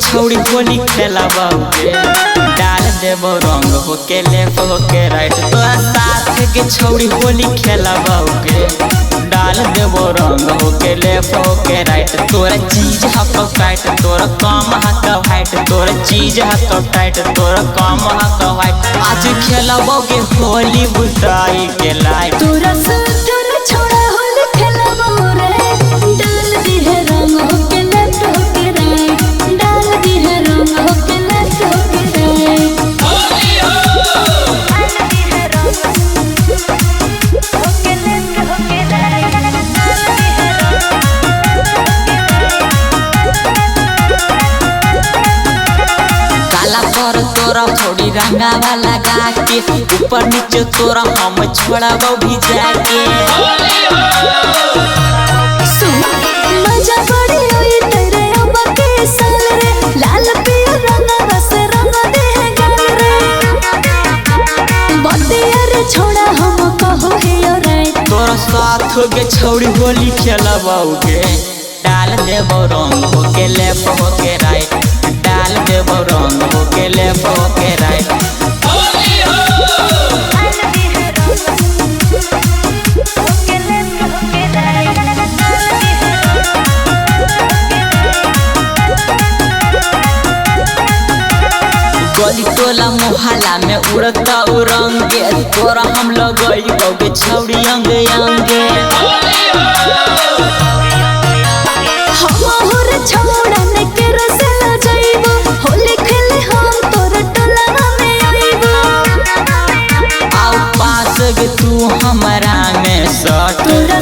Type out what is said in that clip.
छौड़ी होली खेलबौगे डाल देबो रंग होके लेफ्ट होके राइट। तोरा साथ के छौड़ी होली खेलबौगे डाल देबो रंग होके लेफ्ट होके राइट। तोरा चीज हको टाइट तोरा कम हको हाइट, तोरा चीज हको टाइट तोरा कम हको हाइट। आज खेलबौगे होली बुताई के लाइट। तोरा छोड़ा होली खेलबो रे डाल दी है रंग होके लेफ्ट होके राइट, डाल दी है रंग होके लेफ्ट होके राइट। होली हो डाल दी है रंग होके लेफ्ट होके राइट, डाल दी है काला पर तोरा थोड़ी रंगावा लगा के ऊपर नीचे तोरा हम छोड़बौ भी जाके। मजा बड़ी होई तेरे अब के साल रे, लाल पिया रंग रस रंग दे है गाल रे। बतिया रे छोड़ा हम कहो हे राइट। तोरा साथ के छौड़ी होली खेलबौगे डाल देबो रंग होके लेफ्ट होके राइट, डाल देबो रंग होके लेफ्ट होके राइट। होली हो डाल दी है रंग होके लेफ्ट होके राइट, डाल दी है गली टोला मोहल्ला में उड़ता रंगे तोरा हम लगैबौगे छौड़ी अंगे अंगे। हमहुर छोड़न के रसला जाइबो होली खेले हम तोर टोला में आइबो। आओ पास गे तू हमरा में सट तोरा